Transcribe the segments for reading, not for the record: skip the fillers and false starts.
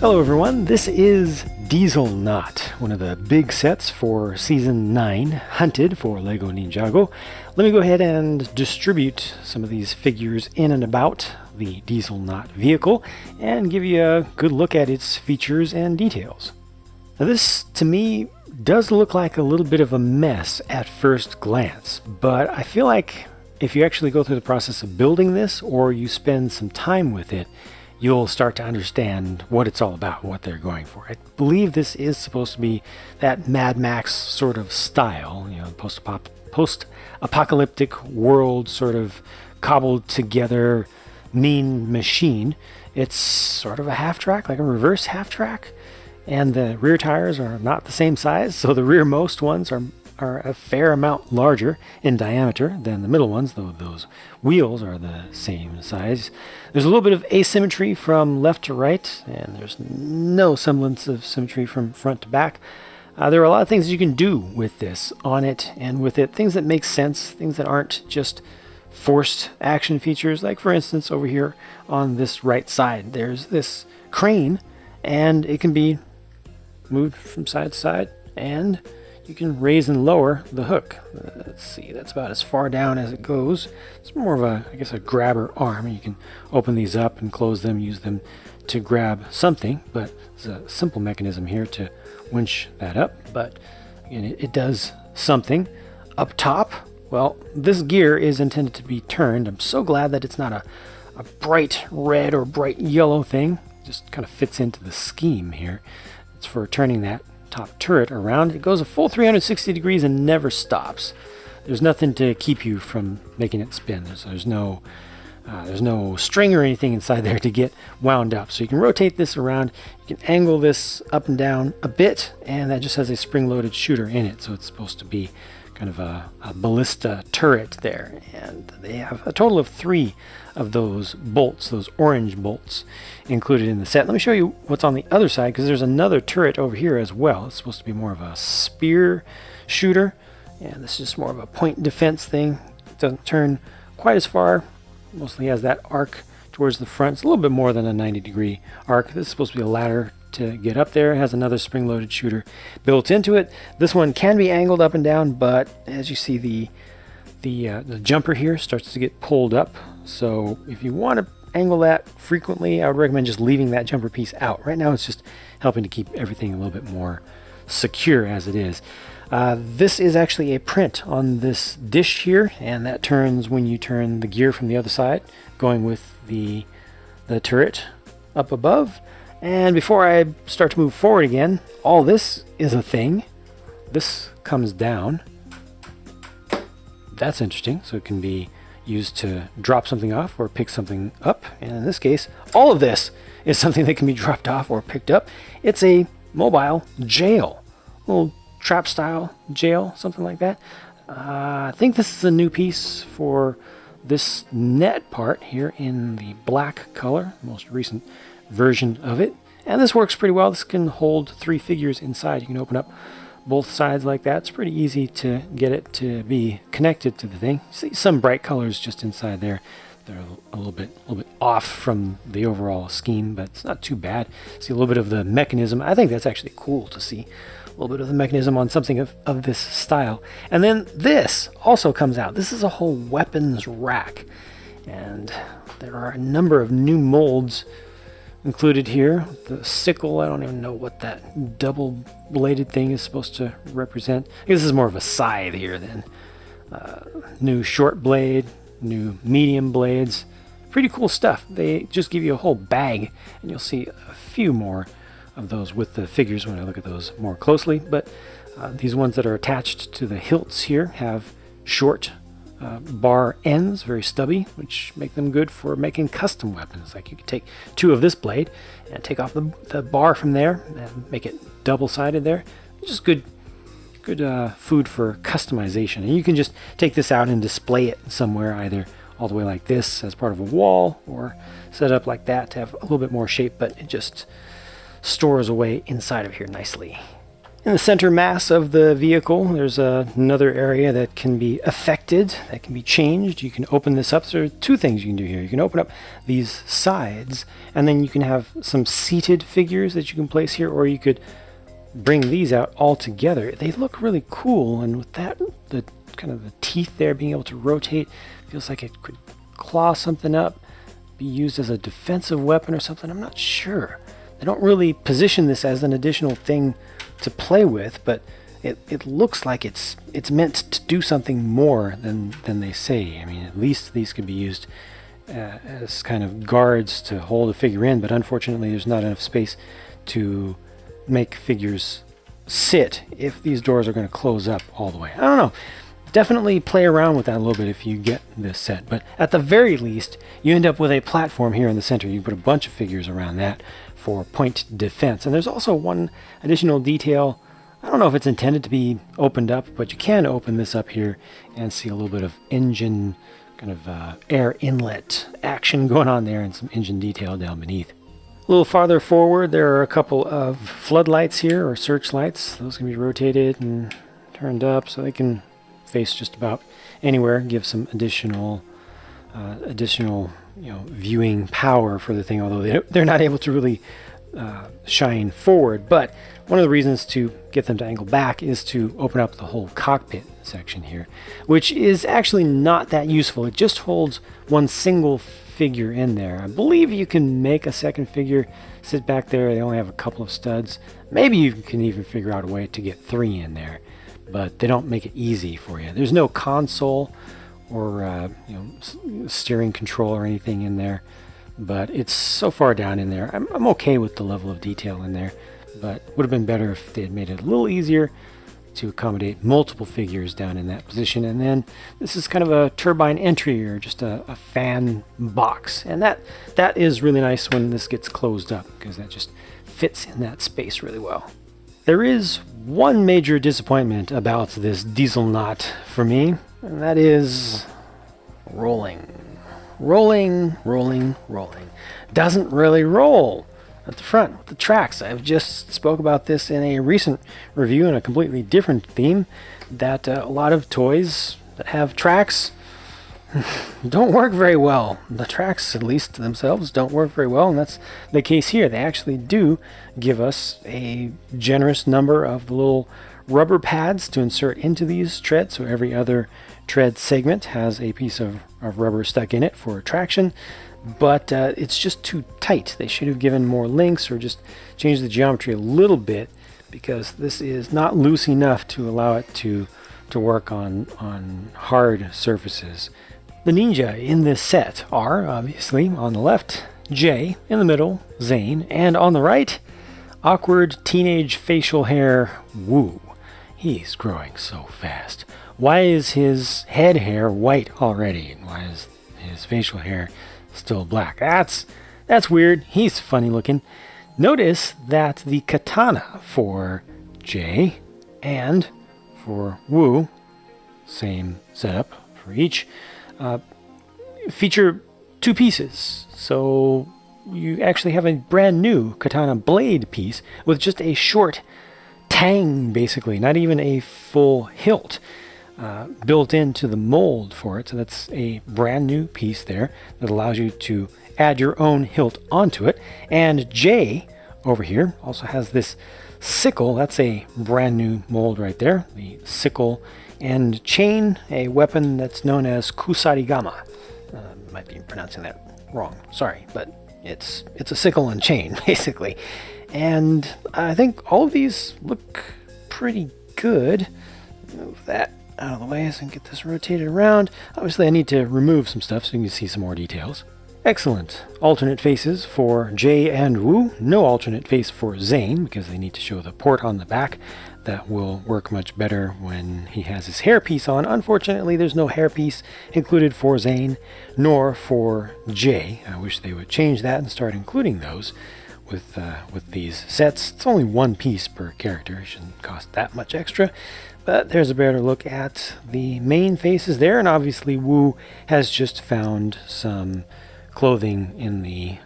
Hello everyone, this is Dieselnaut, one of the big sets for Season 9, Hunted for LEGO Ninjago. Let me go ahead and distribute some of these figures in and about the Dieselnaut vehicle and give you a good look at its features and details. Now this, to me, does look like a little bit of a mess at first glance, but I feel like if you actually go through the process of building this or you spend some time with it, you'll start to understand what it's all about, what they're going for. I believe this is supposed to be that Mad Max sort of style, post-apocalyptic world sort of cobbled together mean machine. It's sort of a half-track, like a reverse half-track, and the rear tires are not the same size, so the rearmost ones are a fair amount larger in diameter than the middle ones, though those wheels are the same size. There's a little bit of asymmetry from left to right, and there's no semblance of symmetry from front to back. There are a lot of things you can do with this, on it, and with it. Things that make sense, things that aren't just forced action features. Like, for instance, over here on this right side, there's this crane, and it can be moved from side to side, and you can raise and lower the hook. Let's see, that's about as far down as it goes. It's more of a, I guess, a grabber arm. You can open these up and close them, use them to grab something, but there's a simple mechanism here to winch that up. But again, it does something. Up top, well, this gear is intended to be turned. I'm so glad that it's not a bright red or bright yellow thing. It just kind of fits into the scheme here. It's for turning that top turret around. It goes a full 360 degrees and never stops. There's nothing to keep you from making it spin. There's no string or anything inside there to get wound up. So you can rotate this around. You can angle this up and down a bit, and that just has a spring-loaded shooter in it. So it's supposed to be kind of a ballista turret there. And they have a total of 3 of those bolts, those orange bolts, included in the set. Let me show you what's on the other side, because there's another turret over here as well. It's supposed to be more of a spear shooter, and this is more of a point defense thing. It doesn't turn quite as far. Mostly has that arc towards the front. It's a little bit more than a 90-degree arc. This is supposed to be a ladder to get up there. It has another spring-loaded shooter built into it. This one can be angled up and down, but as you see, the jumper here starts to get pulled up. So if you want to angle that frequently, I would recommend just leaving that jumper piece out. Right now it's just helping to keep everything a little bit more secure as it is. This is actually a print on this dish here, and that turns when you turn the gear from the other side, going with the turret up above. And before I start to move forward again, all this is a thing. This comes down. That's interesting. So it can be used to drop something off or pick something up. And in this case, all of this is something that can be dropped off or picked up. It's a mobile jail. A little trap style jail, something like that. I think this is a new piece for this net part here in the black color, most recent version of it. And this works pretty well. This can hold 3 figures inside. You can open up both sides like that. It's pretty easy to get it to be connected to the thing. See some bright colors just inside there. They're a little bit off from the overall scheme, but it's not too bad. See a little bit of the mechanism. I think that's actually cool to see a little bit of the mechanism on something of this style. And then this also comes out. This is a whole weapons rack, and there are a number of new molds included here. The sickle, I don't even know what that double-bladed thing is supposed to represent. I guess this is more of a scythe here then. New short blade, new medium blades. Pretty cool stuff. They just give you a whole bag, and you'll see a few more of those with the figures when I look at those more closely. But these ones that are attached to the hilts here have short bar ends, very stubby, which make them good for making custom weapons. Like you could take 2 of this blade and take off the bar from there and make it double-sided there. Just good food for customization. And you can just take this out and display it somewhere, either all the way like this as part of a wall, or set up like that to have a little bit more shape, but it just stores away inside of here nicely. In the center mass of the vehicle, there's another area that can be affected, that can be changed. You can open this up. So there are two things you can do here. You can open up these sides, and then you can have some seated figures that you can place here, or you could bring these out all together. They look really cool, and with that, the kind of the teeth there being able to rotate, feels like it could claw something up, be used as a defensive weapon or something. I'm not sure. They don't really position this as an additional thing to play with, but it looks like it's meant to do something more than they say. I mean, at least these could be used as kind of guards to hold a figure in, but unfortunately there's not enough space to make figures sit if these doors are going to close up all the way. I don't know. Definitely play around with that a little bit if you get this set, but at the very least you end up with a platform here in the center. You can put a bunch of figures around that for point defense. And there's also one additional detail. I don't know if it's intended to be opened up, but you can open this up here and see a little bit of engine kind of air inlet action going on there, and some engine detail down beneath. A little farther forward there are a couple of floodlights here, or searchlights. Those can be rotated and turned up so they can face just about anywhere, give some additional viewing power for the thing, although they're not able to really shine forward. But one of the reasons to get them to angle back is to open up the whole cockpit section here, which is actually not that useful. It just holds one single figure in there. I believe you can make a second figure sit back there. They only have a couple of studs. Maybe you can even figure out a way to get 3 in there, but they don't make it easy for you. There's no console or steering control or anything in there, but it's so far down in there. I'm okay with the level of detail in there, but would have been better if they had made it a little easier to accommodate multiple figures down in that position. And then this is kind of a turbine entry, or just a fan box, and that is really nice when this gets closed up, because that just fits in that space really well. There is one major disappointment about this Dieselnaut for me, and that is rolling. Rolling. Doesn't really roll at the front with the tracks. I've just spoke about this in a recent review in a completely different theme, that a lot of toys that have tracks don't work very well. The tracks, at least themselves, don't work very well, and that's the case here. They actually do give us a generous number of the little rubber pads to insert into these treads, so every other tread segment has a piece of rubber stuck in it for traction, but it's just too tight. They should have given more links, or just changed the geometry a little bit, because this is not loose enough to allow it to work on hard surfaces. The Ninja in this set are, obviously, on the left, Jay, in the middle, Zane, and on the right, awkward teenage facial hair, Wu. He's growing so fast. Why is his head hair white already, and why is his facial hair still black? That's weird. He's funny looking. Notice that the katana for Jay and for Wu, same setup for each, feature 2 pieces. So you actually have a brand new katana blade piece with just a short tang, basically, not even a full hilt built into the mold for it. So that's a brand new piece there that allows you to add your own hilt onto it. And Jay over here also has this sickle. That's a brand new mold right there. The sickle and chain, a weapon that's known as kusarigama. Might be pronouncing that wrong, sorry, but it's a sickle and chain, basically. And I think all of these look pretty good. Move that out of the way so I can get this rotated around. Obviously I need to remove some stuff so you can see some more details. Excellent. Alternate faces for Jay and Wu. No alternate face for Zane, because they need to show the port on the back. That will work much better when he has his hairpiece on. Unfortunately, there's no hairpiece included for Zane, nor for Jay. I wish they would change that and start including those with these sets. It's only 1 piece per character. It shouldn't cost that much extra. But there's a better look at the main faces there, and obviously Wu has just found some clothing in the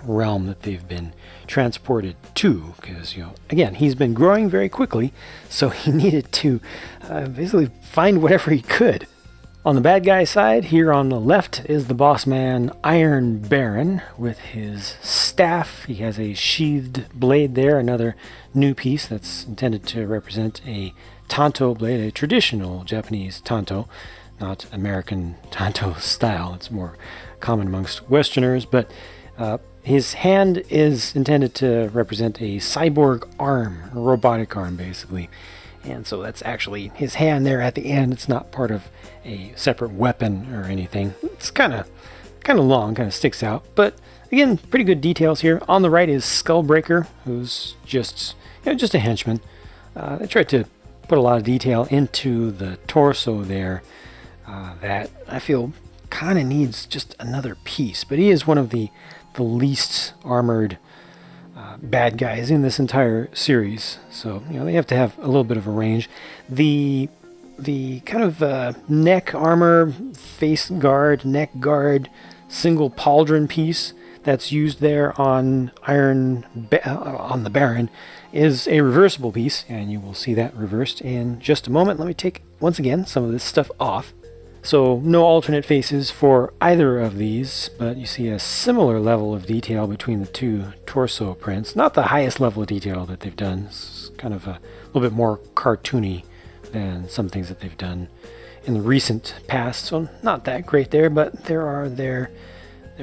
realm that they've been transported to, because, you know, again, he's been growing very quickly, so he needed to basically find whatever he could. On the bad guy side, here on the left is the boss man Iron Baron with his staff. He has a sheathed blade there, another new piece that's intended to represent a tanto blade, a traditional Japanese tanto, not American tanto style. It's more common amongst Westerners, but his hand is intended to represent a cyborg arm, a robotic arm basically. And so that's actually his hand there at the end. It's not part of a separate weapon or anything. It's kind of long, kind of sticks out. But again, pretty good details here. On the right is Skullbreaker, who's just a henchman. They tried to put a lot of detail into the torso there that I feel kind of needs just another piece. But he is one of the least armored bad guys in this entire series, so you know they have to have a little bit of a range. The kind of neck armor, face guard, neck guard, single pauldron piece that's used there on on the Baron is a reversible piece, and you will see that reversed in just a moment. Let me take once again some of this stuff off. So no alternate faces for either of these, but you see a similar level of detail between the two torso prints. Not the highest level of detail that they've done. It's kind of a little bit more cartoony than some things that they've done in the recent past. So not that great there, but there are their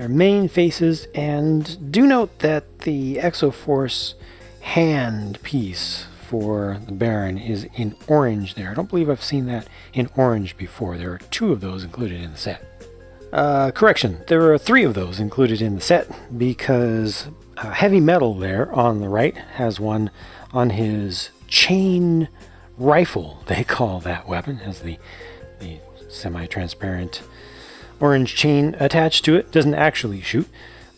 main faces. And do note that the Exoforce hand piece for the Baron is in orange there. I don't believe I've seen that in orange before. There are 2 of those included in the set. Correction, there are 3 of those included in the set, because Heavy Metal there on the right has one on his chain rifle, they call that weapon, has the semi-transparent orange chain attached to it. Doesn't actually shoot,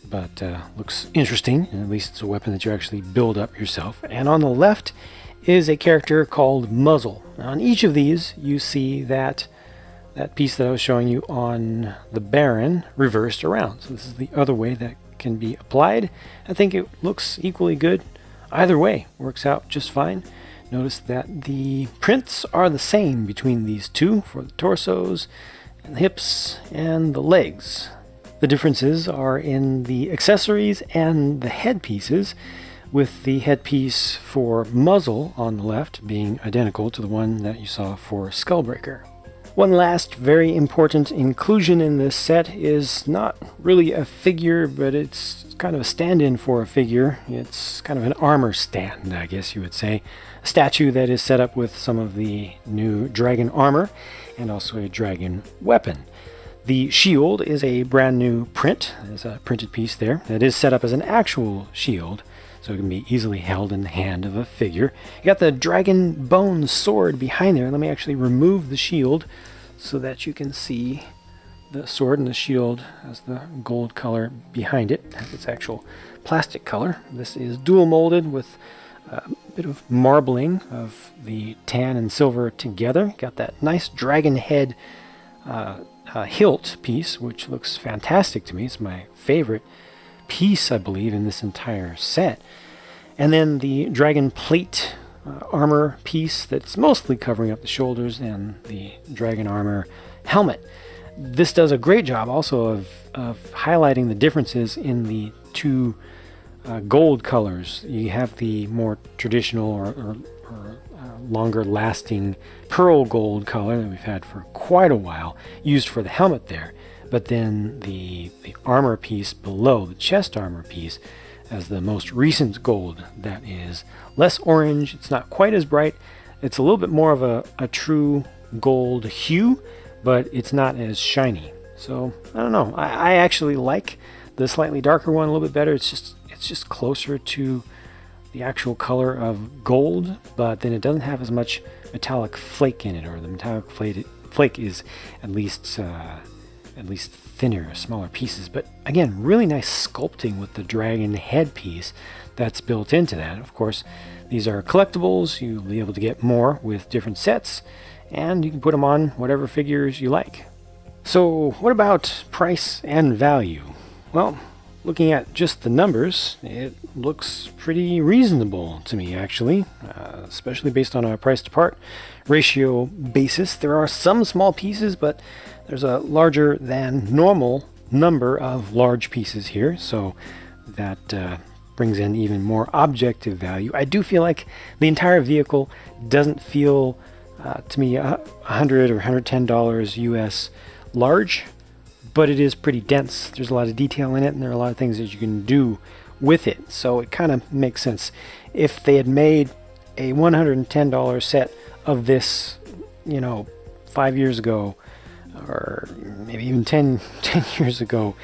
but looks interesting, and at least it's a weapon that you actually build up yourself. And on the left is a character called Muzzle. Now, on each of these, you see that piece that I was showing you on the Baron reversed around. So this is the other way that can be applied. I think it looks equally good. Either way works out just fine. Notice that the prints are the same between these two for the torsos and the hips and the legs. The differences are in the accessories and the headpieces, with the headpiece for Muzzle on the left being identical to the one that you saw for Skullbreaker. One last very important inclusion in this set is not really a figure, but it's kind of a stand-in for a figure. It's kind of an armor stand, I guess you would say. A statue that is set up with some of the new dragon armor and also a dragon weapon. The shield is a brand new print. There's a printed piece there that is set up as an actual shield, so it can be easily held in the hand of a figure. You got the dragon bone sword behind there. Let me actually remove the shield so that you can see the sword, and the shield has the gold color behind it. It has its actual plastic color. This is dual molded with a bit of marbling of the tan and silver together. Got that nice dragon head hilt piece, which looks fantastic to me. It's my favorite piece, I believe, in this entire set. And then the dragon plate armor piece that's mostly covering up the shoulders, and the dragon armor helmet. This does a great job also of highlighting the differences in the two gold colors. You have the more traditional or longer lasting pearl gold color that we've had for quite a while, used for the helmet there. But then the armor piece below, the chest armor piece, as the most recent gold that is less orange. It's not quite as bright. It's a little bit more of a true gold hue, but it's not as shiny. So I don't know. I actually like the slightly darker one a little bit better. It's just closer to the actual color of gold, but then it doesn't have as much metallic flake in it, or the metallic flake is at least thinner, smaller pieces. But again, really nice sculpting with the dragon headpiece that's built into that. Of course, these are collectibles. You'll be able to get more with different sets, and you can put them on whatever figures you like. So what about price and value? Well, looking at just the numbers, it looks pretty reasonable to me, actually, especially based on a price to part ratio basis. There are some small pieces, but there's a larger than normal number of large pieces here, so that brings in even more objective value. I do feel like the entire vehicle doesn't feel to me $100 or $110 US large, but it is pretty dense. There's a lot of detail in it, and there are a lot of things that you can do with it, so it kind of makes sense. If they had made a $110 set of this, 5 years ago, or maybe even 10 years ago,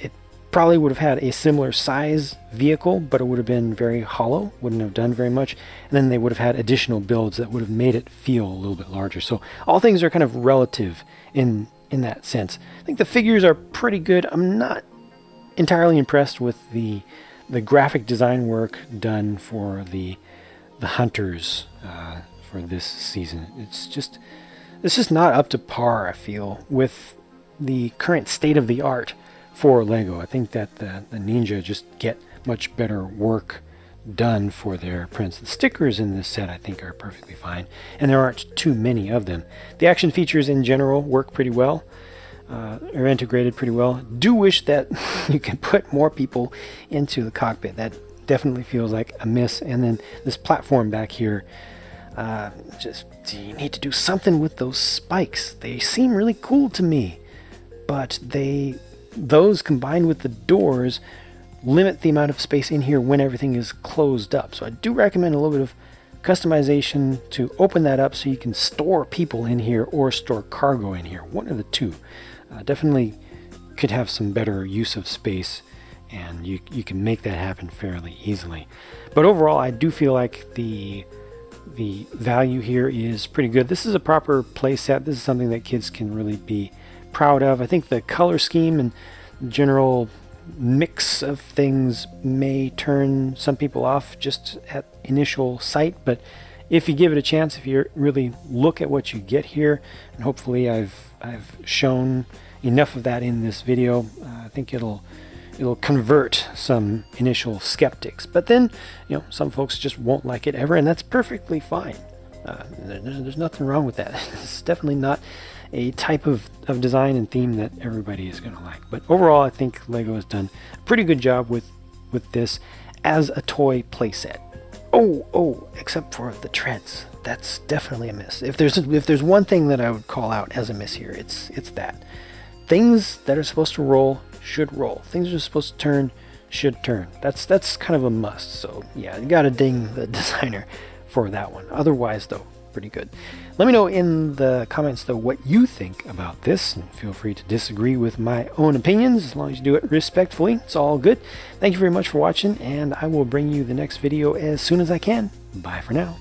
it probably would have had a similar size vehicle, but it would have been very hollow, wouldn't have done very much, and then they would have had additional builds that would have made it feel a little bit larger. So all things are kind of relative in that sense. I think the figures are pretty good. I'm not entirely impressed with the graphic design work done for the hunters for this season. It's just not up to par, I feel, with the current state of the art for Lego. I think that the Ninja just get much better work done for their prints. The stickers in this set I think are perfectly fine, and there aren't too many of them. The action features in general work pretty well, are integrated pretty well. Do wish that you could put more people into the cockpit. That definitely feels like a miss. And then this platform back here, just you need to do something with those spikes. They seem really cool to me, but those combined with the doors limit the amount of space in here when everything is closed up. So I do recommend a little bit of customization to open that up so you can store people in here or store cargo in here. One of the two. Definitely could have some better use of space, and you can make that happen fairly easily. But overall, I do feel like the value here is pretty good. This is a proper play set. This is something that kids can really be proud of. I think the color scheme and general mix of things may turn some people off just at initial sight, but if you give it a chance, if you really look at what you get here, and hopefully I've shown enough of that in this video, I think it'll convert some initial skeptics. But then, some folks just won't like it ever, and that's perfectly fine. There's nothing wrong with that. It's definitely not a type of design and theme that everybody is going to like. But overall, I think Lego has done a pretty good job with this as a toy playset. Oh, except for the treads. That's definitely a miss. If there's one thing that I would call out as a miss here, it's that. Things that are supposed to roll should roll. Things that are supposed to turn should turn. That's kind of a must. So yeah, you gotta ding the designer for that one. Otherwise, though, pretty good. Let me know in the comments, though, what you think about this, and feel free to disagree with my own opinions as long as you do it respectfully. It's all good. Thank you very much for watching, and I will bring you the next video as soon as I can. Bye for now.